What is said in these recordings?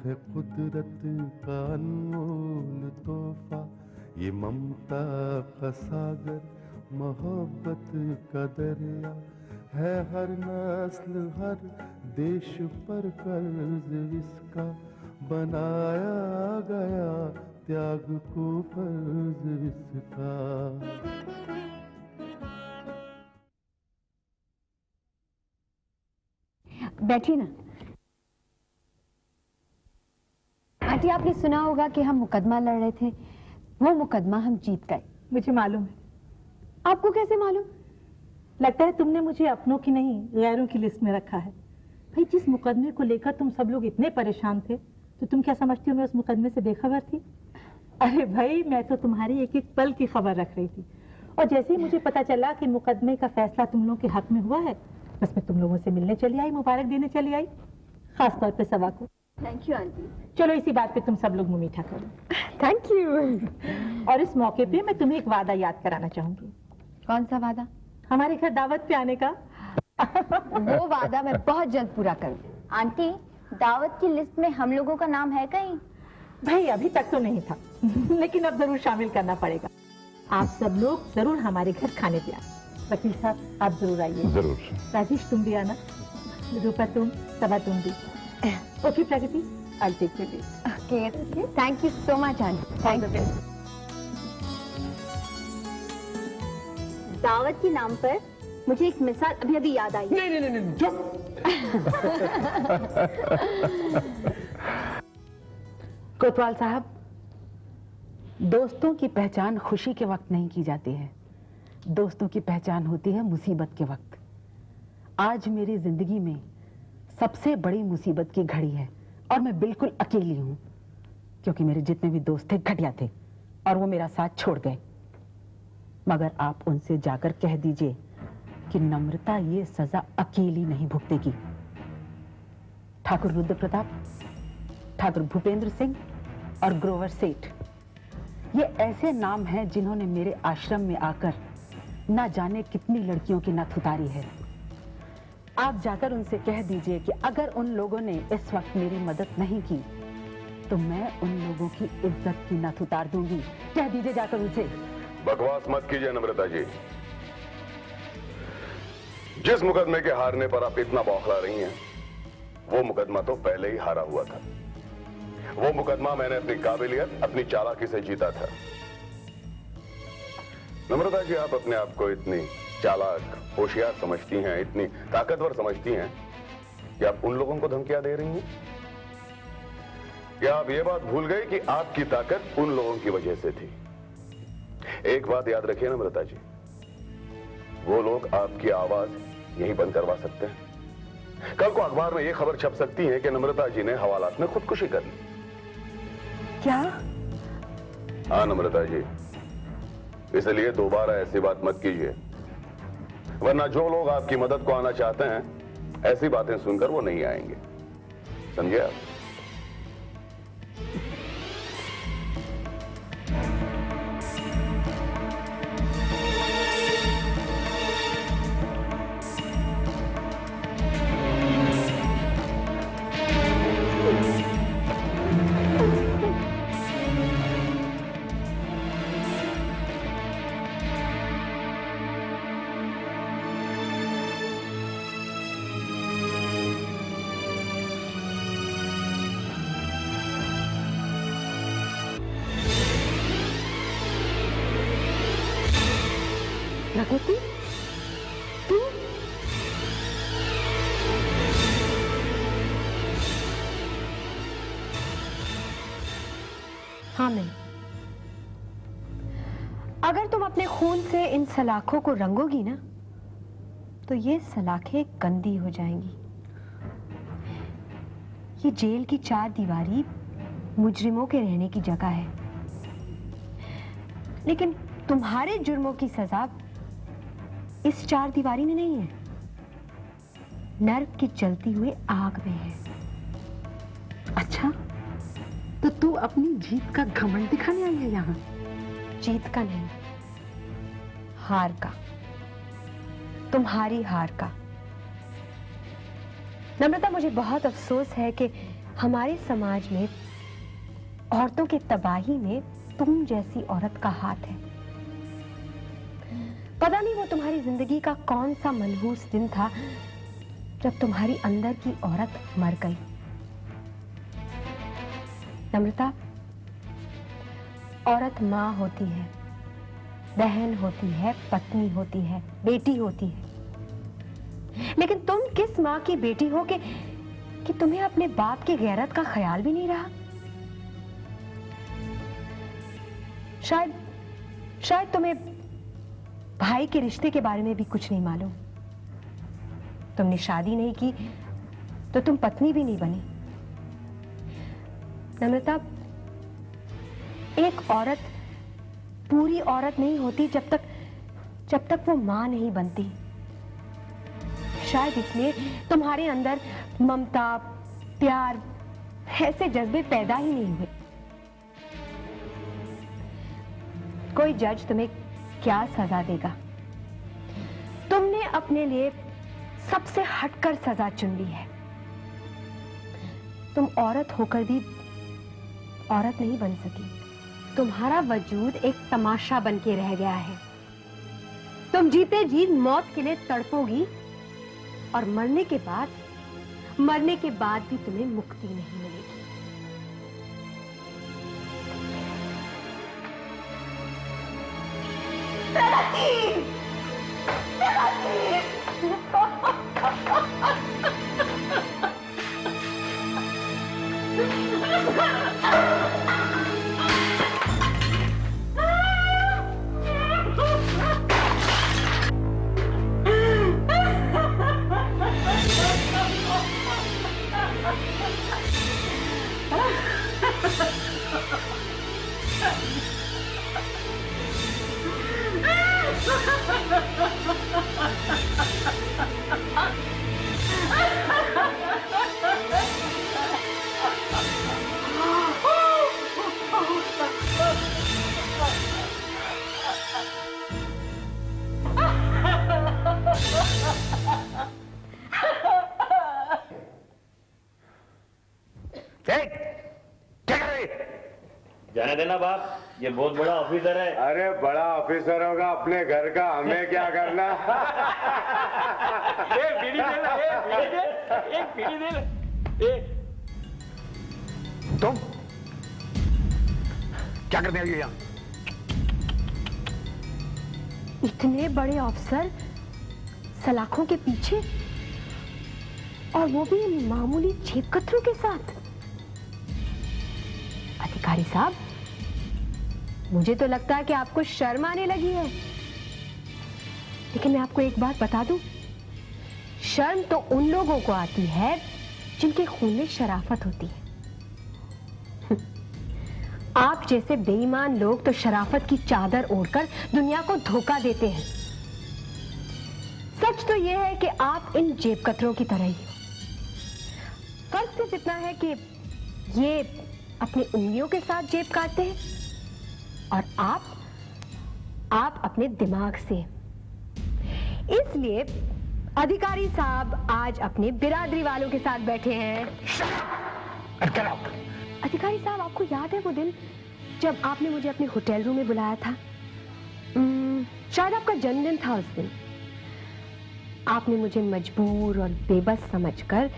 है कुदरत का अनमोल तोहफा, ये ममता का सागर, मोहब्बत का दरिया है। हर नस्ल हर देश पर कर्ज इसका बनाया गया, त्याग को फर्ज इसका। बैठिए ना। आंटी, आपने सुना होगा कि हम मुकदमा लड़ रहे थे, वो मुकदमा हम जीत गए। मुझे मालूम है। आपको कैसे मालूम? लगता है तुमने मुझे अपनों की नहीं गैरों की लिस्ट में रखा है। भाई, जिस मुकदमे को लेकर तुम सब लोग इतने परेशान थे, तो तुम क्या समझती हो मैं उस मुकदमे से बेखबर थी? अरे भाई, मैं तो तुम्हारी एक एक पल की खबर रख रही थी, और जैसे ही मुझे पता चला कि मुकदमे का फैसला तुम लोगों के हक में हुआ है, बस मैं तुम लोगों से मिलने चली आई, मुबारक देने चली आई, खास तौर पे सवा को। Thank you aunty. चलो इसी बात पे तुम सब लोग मुंह मीठा करो। Thank you. और इस मौके पे मैं तुम्हें एक वादा याद कराना चाहूंगी। कौन सा वादा? हमारे घर दावत पे आने का। वो वादा मैं बहुत जल्द पूरा करूँ। आंटी, दावत की लिस्ट में हम लोगों का नाम है कहीं? भाई, अभी तक तो नहीं था, लेकिन अब जरूर शामिल करना पड़ेगा। आप सब लोग जरूर हमारे घर खाने पे आए। वकील साहब, आप जरूर आइए। जरूर। राजेश, तुम भी आना। रूपा तुम, सभा तुम भी। Okay Pragati, I'll take your leave. Okay, thank you so much, aunty. Thank you. दावत के नाम पर मुझे एक मिसाल अभी अभी याद आई। नहीं, चुप। कोतवाल साहब, दोस्तों की पहचान खुशी के वक्त नहीं की जाती है, दोस्तों की पहचान होती है मुसीबत के वक्त। आज मेरी जिंदगी में सबसे बड़ी मुसीबत की घड़ी है, और मैं बिल्कुल अकेली हूं, क्योंकि मेरे जितने भी दोस्त थे घटिया थे, और वो मेरा साथ छोड़ गए। मगर आप उनसे जाकर कह दीजिए कि नम्रता ये सजा अकेली नहीं भुगतेगी। ठाकुर रुद्र प्रताप, ठाकुर भूपेंद्र सिंह और ग्रोवर सेठ, ये ऐसे नाम हैं जिन्होंने मेरे आश्रम में आकर ना जाने कितनी लड़कियों की नथ उतारी है। आप जाकर उनसे कह दीजिए कि अगर उन लोगों ने इस वक्त मेरी मदद नहीं की, तो मैं उन लोगों की इज्जत की नथ उतार दूंगी। कह दीजिए जाकर उनसे। बकवास मत कीजिए नम्रता जी। जिस मुकदमे के हारने पर आप इतना बौखला रही हैं, वो मुकदमा तो पहले ही हारा हुआ था। वो मुकदमा मैंने अपनी काबिलियत, अपनी चालाकी से जीता था। नम्रता जी, आप अपने आप को इतनी चालाक, होशियार समझती हैं, इतनी ताकतवर समझती हैं कि आप उन लोगों को धमकियां दे रही हैं? क्या आप ये बात भूल गई कि आपकी ताकत उन लोगों की वजह से थी? एक बात याद रखिए नम्रता जी, वो लोग आपकी आवाज यहीं बंद करवा सकते हैं। कल को अखबार में यह खबर छप सकती है कि नम्रता जी ने हवालात में खुदकुशी कर ली। क्या? हाँ नम्रता जी, इसलिए दोबारा ऐसी बात मत कीजिए, वरना जो लोग आपकी मदद को आना चाहते हैं, ऐसी बातें सुनकर वो नहीं आएंगे। समझे आप? प्रगति, तू? हाँ मैं। अगर तुम अपने खून से इन सलाखों को रंगोगी ना, तो ये सलाखें गंदी हो जाएंगी। ये जेल की चार दीवारी मुजरिमों के रहने की जगह है, लेकिन तुम्हारे जुर्मों की सजा इस चार दीवारी में नहीं है, नर्क की जलती हुई आग में है। अच्छा, तो तू अपनी जीत का घमंड दिखाने आई है यहाँ? जीत का नहीं, हार का, तुम्हारी हार का। नम्रता, मुझे बहुत अफसोस है कि हमारे समाज में औरतों की तबाही में तुम जैसी औरत का हाथ है। पता नहीं वो तुम्हारी जिंदगी का कौन सा मनहूस दिन था जब तुम्हारी अंदर की औरत मर गई। नम्रता, औरत माँ होती है, बहन होती है, पत्नी होती है, बेटी होती है, लेकिन तुम किस माँ की बेटी हो कि तुम्हें अपने बाप की गैरत का ख्याल भी नहीं रहा। शायद तुम्हें भाई के रिश्ते के बारे में भी कुछ नहीं मालूम। तुमने शादी नहीं की तो तुम पत्नी भी नहीं बनी। नम्रता, एक औरत पूरी औरत नहीं होती जब तक वो मां नहीं बनती। शायद इसलिए तुम्हारे अंदर ममता, प्यार, ऐसे जज्बे पैदा ही नहीं हुए। कोई जज तुम्हें क्या सजा देगा? तुमने अपने लिए सबसे हटकर सजा चुन ली है। तुम औरत होकर भी औरत नहीं बन सकी। तुम्हारा वजूद एक तमाशा बन के रह गया है। तुम जीते जी मौत के लिए तड़पोगी और मरने के बाद भी तुम्हें मुक्ति नहीं मिलेगी। जाने देना बाप, ये बहुत बड़ा ऑफिसर है। अरे बड़ा ऑफिसर होगा अपने घर का, हमें क्या करना। एक बीड़ी दे ना, एक बीड़ी दे ना। तुम क्या करने आई हो यहाँ? इतने बड़े अफसर सलाखों के पीछे, और वो भी मामूली जेबकतरों के साथ। अधिकारी साहब, मुझे तो लगता है कि आपको शर्म आने लगी है, लेकिन मैं आपको एक बात बता दूं, शर्म तो उन लोगों को आती है जिनके खून में शराफत होती है। आप जैसे बेईमान लोग तो शराफत की चादर ओढ़कर दुनिया को धोखा देते हैं। सच तो यह है कि आप इन जेबकतरों की तरह ही हो। फर्क सिर्फ इतना है कि ये अपनी उंगलियों के साथ जेब काटते हैं और आप अपने दिमाग से। इसलिए अधिकारी साहब आज अपने बिरादरी वालों के साथ बैठे हैं। अधिकारी साहब, आपको याद है वो दिन जब आपने मुझे अपने होटल रूम में बुलाया था? शायद आपका जन्मदिन था उस दिन। आपने मुझे मजबूर और बेबस समझकर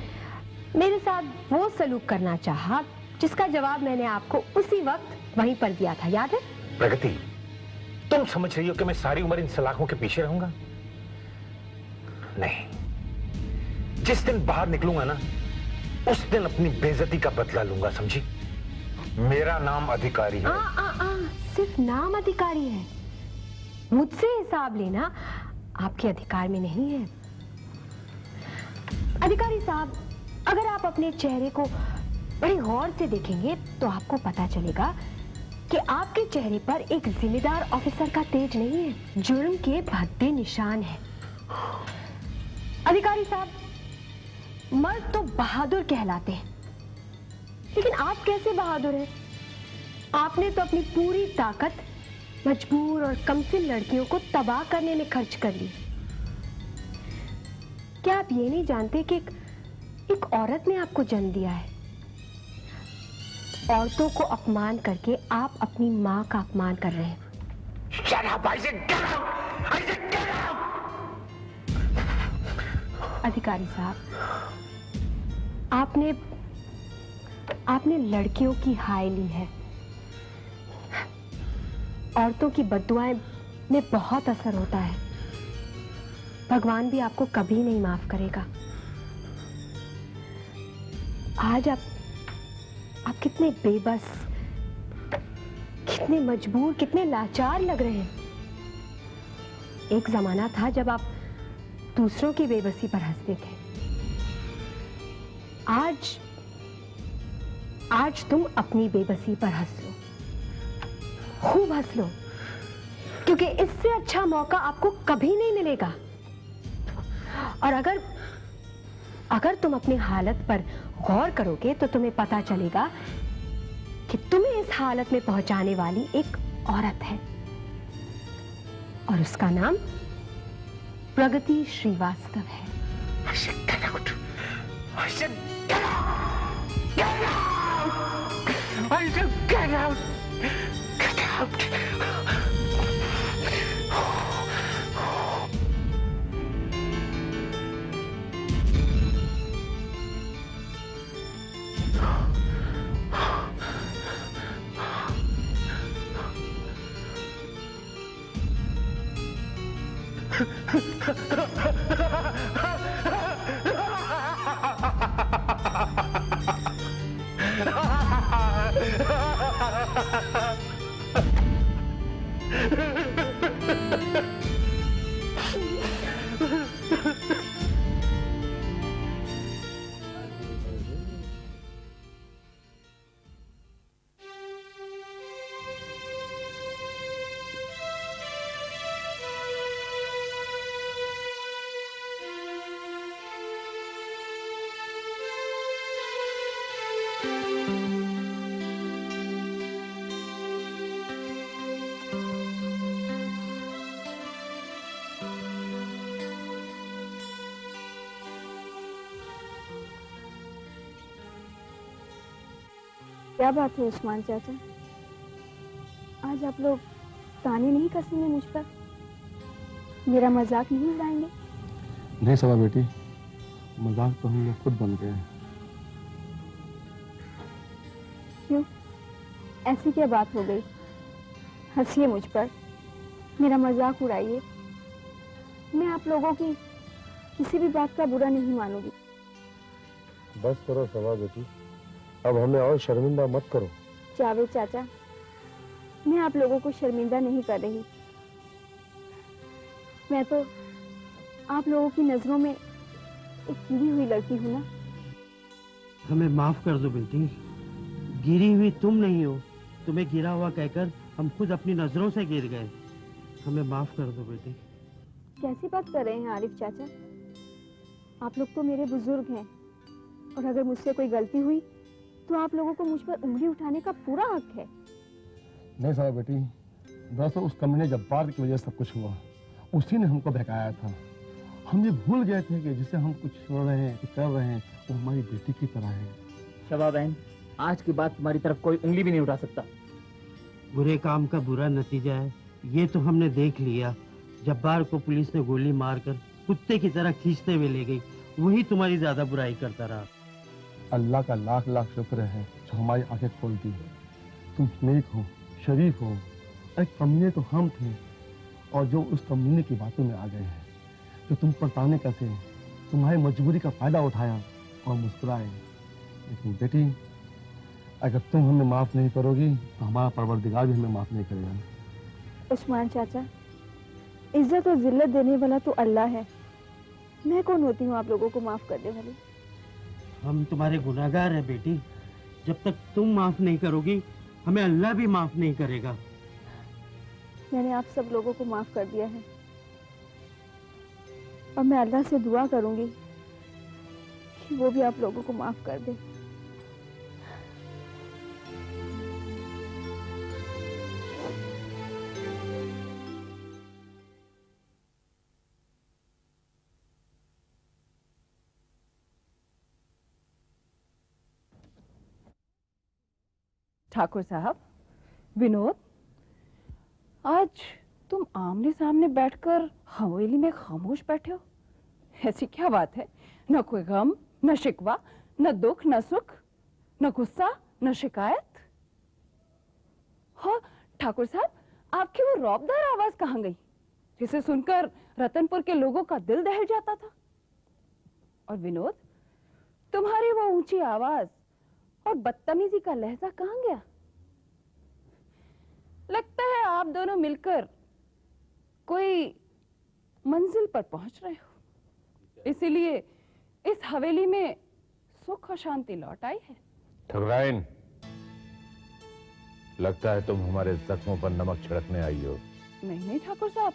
मेरे साथ वो सलूक करना चाहा जिसका जवाब मैंने आपको उसी वक्त वहीं पर दिया था, याद है? प्रगति, तुम समझ रही हो कि मैं सारी उम्र इन सलाखों के पीछे रहूंगा? नहीं, जिस दिन बाहर निकलूंगा ना, उस दिन अपनी बेइज्जती का बदला लूंगा, समझी? मेरा नाम अधिकारी है। सिर्फ नाम अधिकारी है, मुझसे हिसाब लेना आपके अधिकार में नहीं है। अधिकारी साहब, अगर आप अपने चेहरे को बड़े गौर से देखेंगे तो आपको पता चलेगा कि आपके चेहरे पर एक जिम्मेदार ऑफिसर का तेज नहीं है, जुर्म के भद्दे निशान है। अधिकारी साहब, मर्द तो बहादुर कहलाते हैं, लेकिन आप कैसे बहादुर हैं? आपने तो अपनी पूरी ताकत मजबूर और कमसिन लड़कियों को तबाह करने में खर्च कर ली। क्या आप ये नहीं जानते कि एक औरत ने आपको जन्म दिया है, औरतों को अपमान करके आप अपनी माँ का अपमान कर रहे हैं। Shut up! I said get out! I said get out! अधिकारी साहब, आपने लड़कियों की हाय ली है। औरतों की बद्दुआएं में बहुत असर होता है। भगवान भी आपको कभी नहीं माफ करेगा। आज आप कितने बेबस, कितने मजबूर, कितने लाचार लग रहे हैं। एक जमाना था जब आप दूसरों की बेबसी पर हंसते थे। आज तुम अपनी बेबसी पर हंस लो, खूब हंस लो, क्योंकि इससे अच्छा मौका आपको कभी नहीं मिलेगा। और अगर तुम अपनी हालत पर गौर करोगे तो तुम्हें पता चलेगा कि तुम्हें इस हालत में पहुंचाने वाली एक औरत है और उसका नाम प्रगति श्रीवास्तव है। I said get out! I said get out! Get out! I said get out! Get out! क्या बात है उस्मान चाचा, आज आप लोग ताने नहीं कसेंगे मुझ पर? मेरा मजाक नहीं उड़ाएंगे? नहीं सबा बेटी, मजाक तो हम लोग खुद बन गए हैं। क्यों, ऐसी क्या बात हो गई? हंसिए मुझ पर, मेरा मजाक उड़ाइए। मैं आप लोगों की किसी भी बात का बुरा नहीं मानूंगी। बस करो सबा बेटी, अब हमें और शर्मिंदा मत करो। जावेद चाचा, मैं आप लोगों को शर्मिंदा नहीं कर रही। मैं तो आप लोगों की नजरों में एक गिरी हुई लड़की हूँ ना। हमें माफ कर दो बेटी, गिरी हुई तुम नहीं हो। तुम्हें गिरा हुआ कहकर हम खुद अपनी नजरों से गिर गए। हमें माफ कर दो बेटी। कैसी बात कर रहे हैं आरिफ चाचा? आप लोग तो मेरे बुजुर्ग हैं और अगर मुझसे कोई गलती हुई तो आप लोगों को मुझ पर उंगली उठाने का पूरा हक है। नहीं साहब बेटी, दरअसल उस कमीने जब्बार की वजह से सब कुछ हुआ। उसी ने हमको बहकाया था। हम ये भूल गए थे कि जिसे हम कुछ कर रहे हैं, कुछ कर रहे हैं, वो हमारी बेटी की तरह है। शबा बहन, आज की बात तुम्हारी तरफ कोई उंगली भी नहीं उठा सकता। बुरे काम का बुरा नतीजा है, ये तो हमने देख लिया। जब्बार को पुलिस ने गोली मारकर कुत्ते की तरह खींचते हुए ले गई, वही तुम्हारी ज्यादा बुराई करता रहा। अल्लाह का लाख लाख शुक्र है जो हमारी आंखें खोल दी। तुम नेक हो, शरीफ हो। एक कमीने तो हम थे और जो उस कमीने की बातों में आ गए हैं, जो तुम पर ताने कसे, तुम्हारी मजबूरी का फायदा उठाया और मुस्कुराए। लेकिन बेटी, अगर तुम हमें माफ नहीं करोगी तो हमारा परवरदिगार भी हमें माफ नहीं करेगा। उस्मान चाचा, इज्जत और जिल्लत देने वाला तो अल्लाह है। मैं कौन होती हूँ आप लोगों को माफ करने वाली? हम तुम्हारे गुनाहगार हैं बेटी। जब तक तुम माफ नहीं करोगी, हमें अल्लाह भी माफ नहीं करेगा। मैंने आप सब लोगों को माफ कर दिया है और मैं अल्लाह से दुआ करूंगी कि वो भी आप लोगों को माफ कर दे। ठाकुर साहब, विनोद, आज तुम आमने सामने बैठकर हवेली में खामोश बैठे हो। ऐसी क्या बात है? न कोई गम, न शिकवा, न दुख, न सुख, न गुस्सा, न शिकायत। हाँ ठाकुर साहब, आपकी वो रौबदार आवाज कहाँ गई, जिसे सुनकर रतनपुर के लोगों का दिल दहल जाता था? और विनोद, तुम्हारी वो ऊंची आवाज और बदतमीजी का लहजा कहाँ गया? लगता है आप दोनों मिलकर कोई मंजिल पर पहुंच रहे हो, इसीलिए इस हवेली में सुख और शांति लौट आई है। ठकुराइन, लगता है तुम हमारे जख्मों पर नमक छिड़कने आई हो। नहीं नहीं ठाकुर साहब,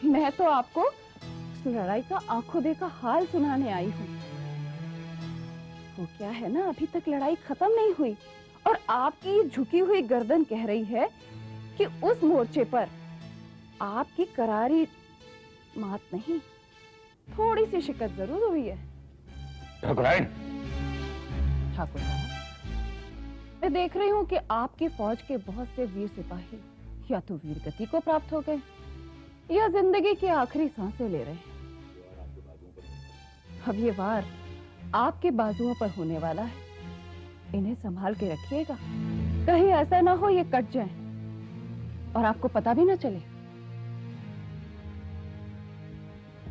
मैं तो आपको उस लड़ाई का आंखों देखा हाल सुनाने आई हूँ। वो क्या है ना, अभी तक लड़ाई खत्म नहीं हुई और आपकी झुकी हुई गर्दन कह रही है कि उस मोर्चे पर आपकी करारी मात नहीं, थोड़ी सी शिकस्त जरूर हुई है। ठकुराइन, ठाकुर साहब, मैं देख रही हूँ कि आपकी फौज के बहुत से वीर सिपाही या तो वीर गति को प्राप्त हो गए या जिंदगी की आखिरी सांसें ले रहे हैं। अब ये वार आपके बाजुओं पर होने वाला है, इन्हें संभाल के रखिएगा, कहीं ऐसा ना हो ये कट जाएं और आपको पता भी ना चले।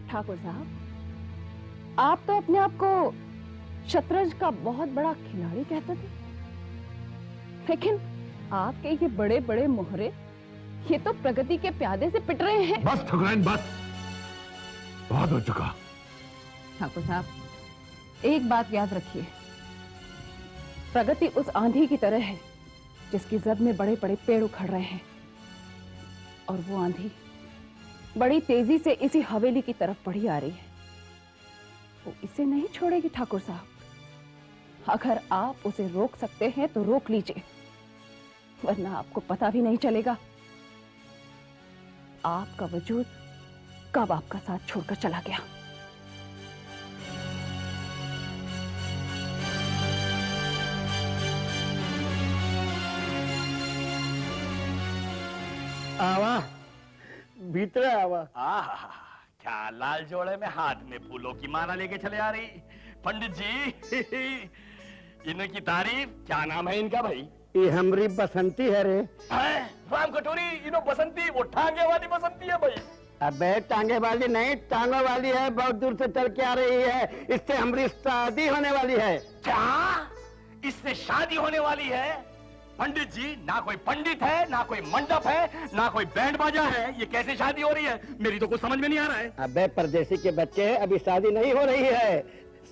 ठाकुर साहब, आप तो अपने आप को शतरंज का बहुत बड़ा खिलाड़ी कहते थे, लेकिन आपके ये बड़े बड़े मोहरे, ये तो प्रगति के प्यादे से पिट रहे हैं। बस ठकुराइन बस, बहुत हो चुका। ठाकुर साहब, एक बात याद रखिए, प्रगति उस आंधी की तरह है जिसकी जद में बड़े बड़े पेड़ उखड़ रहे हैं, और वो आंधी बड़ी तेजी से इसी हवेली की तरफ बढ़ी आ रही है। वो इसे नहीं छोड़ेगी ठाकुर साहब। अगर आप उसे रोक सकते हैं तो रोक लीजिए, वरना आपको पता भी नहीं चलेगा आपका वजूद कब आपका साथ छोड़कर चला गया। आवा, भीतर आवा। क्या लाल जोड़े में हाथ में फूलों की माला लेके चले आ रही पंडित जी। इनकी तारीफ, क्या नाम है इनका भाई? ये हमरी बसंती है रे। राम कटोरी, इनो बसंती, वो टांगे वाली बसंती है भाई। अबे टांगे वाली नहीं, टांगों वाली है, बहुत दूर से चल के आ रही है, इससे हमारी शादी होने वाली है। क्या इससे शादी होने वाली है? पंडित जी, ना कोई पंडित है, ना कोई मंडप है, ना कोई बैंड बाजा है, ये कैसे शादी हो रही है? मेरी तो कुछ समझ में नहीं आ रहा है। अबे परदेसी के बच्चे, अभी शादी नहीं हो रही है,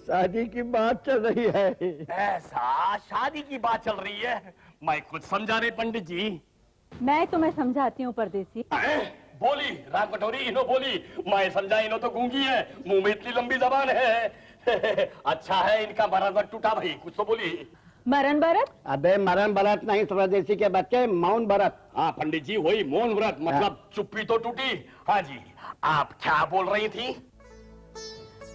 शादी की बात चल रही है। ऐसा, शादी की बात चल रही है? मैं कुछ समझा नहीं पंडित जी। मैं तुम्हें समझाती हूँ परदेसी। बोली राम कटोरी, इनो बोली, मैं समझा, इनो तो गूंगी है, मुंह में इतनी लंबी जबान है। अच्छा है इनका मरण व्रत टूटा भाई, कुछ तो बोली। मरण व्रत? अबे मरण व्रत नहीं स्वदेशी के बच्चे, मौन व्रत। हाँ पंडित जी, वही मौन व्रत, मतलब चुप्पी तो टूटी। हाँ जी, आप क्या बोल रही थी?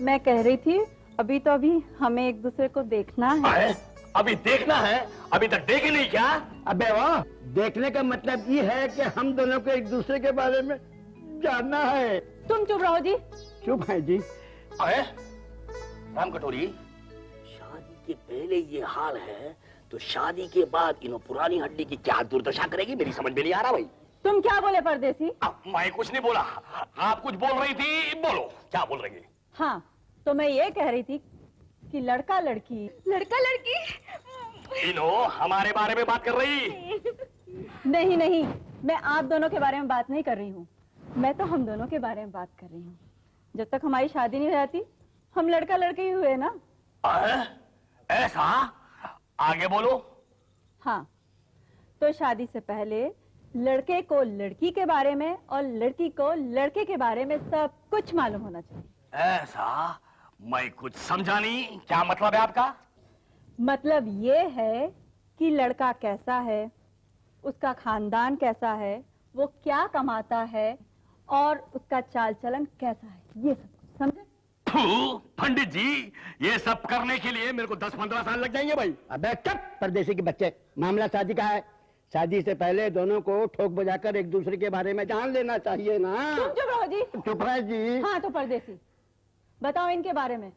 मैं कह रही थी अभी हमें एक दूसरे को देखना है। अभी देखना है? अभी तक देखे नहीं क्या? अबे वाह, देखने का मतलब ये है कि हम दोनों को एक दूसरे के बारे में जानना है। तुम चुप रहो जी। चुप है जी। राम कटोरी, शादी के पहले ये हाल है तो शादी के बाद इनो पुरानी हड्डी की क्या दुर्दशा करेगी, मेरी समझ में नहीं आ रहा भाई। तुम क्या बोले परदेसी? मैं कुछ नहीं बोला, आप कुछ बोल रही थी, बोलो क्या बोल रही है? हाँ, तो मैं ये कह रही थी कि लड़का लड़की इनो हमारे बारे में बात कर रही? नहीं, मैं आप दोनों के बारे में बात नहीं कर रही हूँ, मैं तो हम दोनों के बारे में बात कर रही हूँ। जब तक हमारी शादी नहीं हो जाती हम लड़का लड़की ही हुए ना। ऐसा? आगे बोलो। हाँ, तो शादी से पहले लड़के को लड़की के बारे में और लड़की को लड़के के बारे में सब कुछ मालूम होना चाहिए। ऐसा? मैं कुछ समझा नहीं, क्या मतलब है आपका? मतलब ये है कि लड़का कैसा है, उसका खानदान कैसा है, वो क्या कमाता है और उसका चाल चलन कैसा है, ये सब समझे? पंडित जी, ये सब करने के लिए मेरे को 10-15 साल लग जाएंगे भाई। अबे चुप परदेसी के बच्चे, मामला शादी का है। शादी से पहले दोनों को ठोक बजाकर एक दूसरे के बारे में जान लेना चाहिए ना। तुम चुप रहो जी। चुप है जी। हाँ तो परदेसी, बताओ इनके बारे में,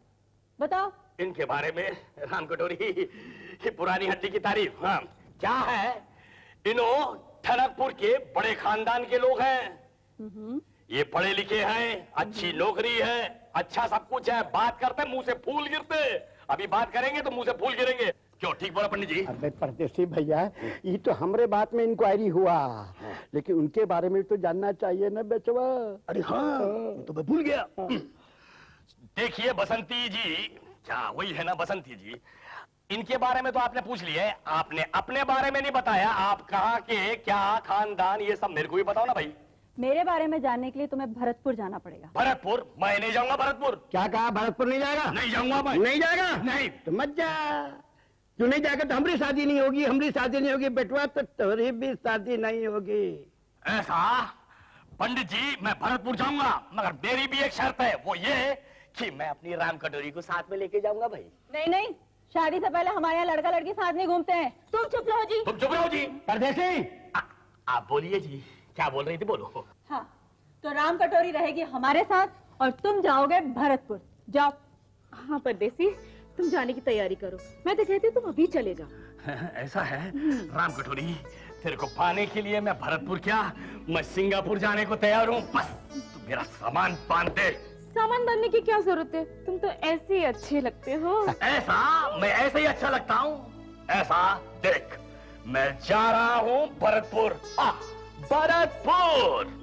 बताओ। इनके बारे में राम कटोरी, ये पुरानी हड्डी की तारीफ। हाँ, क्या है, इन्हों ठनकपुर के बड़े खानदान के लोग हैं। ये पढ़े लिखे हैं, अच्छी नौकरी है, अच्छा सब कुछ है, बात करते मुंह से फूल गिरते। अभी बात करेंगे तो मुंह से फूल गिरेंगे। क्यों, ठीक बोला पंडित जी? अबे परदेसी भैया, ये तो हमरे बात में इंक्वायरी हुआ, लेकिन उनके बारे में तो जानना चाहिए ना बेचवा। अरे हाँ, तो मैं भूल गया। देखिए बसंती जी, क्या वही है ना बसंती जी, इनके बारे में तो आपने पूछ लिया है, आपने अपने बारे में नहीं बताया। आप कहाँ के, क्या खानदान, ये सब मेरे को भी बताओ ना भाई। मेरे बारे में जानने के लिए तुम्हें भरतपुर जाना पड़ेगा। भरतपुर? मैं नहीं जाऊंगा भरतपुर। क्या कहा, भरतपुर नहीं जाएगा? नहीं जाऊंगा मैं। नहीं जाएगा? नहीं। तो मत जा। क्यों नहीं जाएगा? तो हमारी शादी नहीं होगी, हमारी शादी नहीं होगी बेटवा, तो तुम्हारी भी शादी नहीं होगी। ऐसा? पंडित जी, मैं भरतपुर जाऊंगा, मगर मेरी भी एक शर्त है, वो ये कि मैं अपनी राम कटोरी को साथ में लेके जाऊंगा भाई। नहीं नहीं, शादी से पहले हमारे यहाँ लड़का लड़की साथ नहीं घूमते हैं। तुम चुप रहो जी। तुम चुप रहो जी। परदेसी, आप बोलिए जी, क्या बोल रही थी, बोलो। हाँ, तो राम कटोरी रहेगी हमारे साथ और तुम जाओगे भरतपुर। जाओ। हाँ परदेसी, तुम जाने की तैयारी करो, मैं तो कहती हूँ तुम अभी चले जाओ। ऐसा है? राम कटोरी, तेरे को पाने के लिए मैं भरतपुर क्या, मैं सिंगापुर जाने को तैयार हूँ। बस तू मेरा सामान बांध दे। सामान बांधने की क्या जरूरत है, तुम तो ऐसे ही अच्छे लगते हो। ऐसा? मैं ऐसे ही अच्छा लगता हूँ? ऐसा देख, मैं जा रहा हूँ भरतपुर। भरतपुर।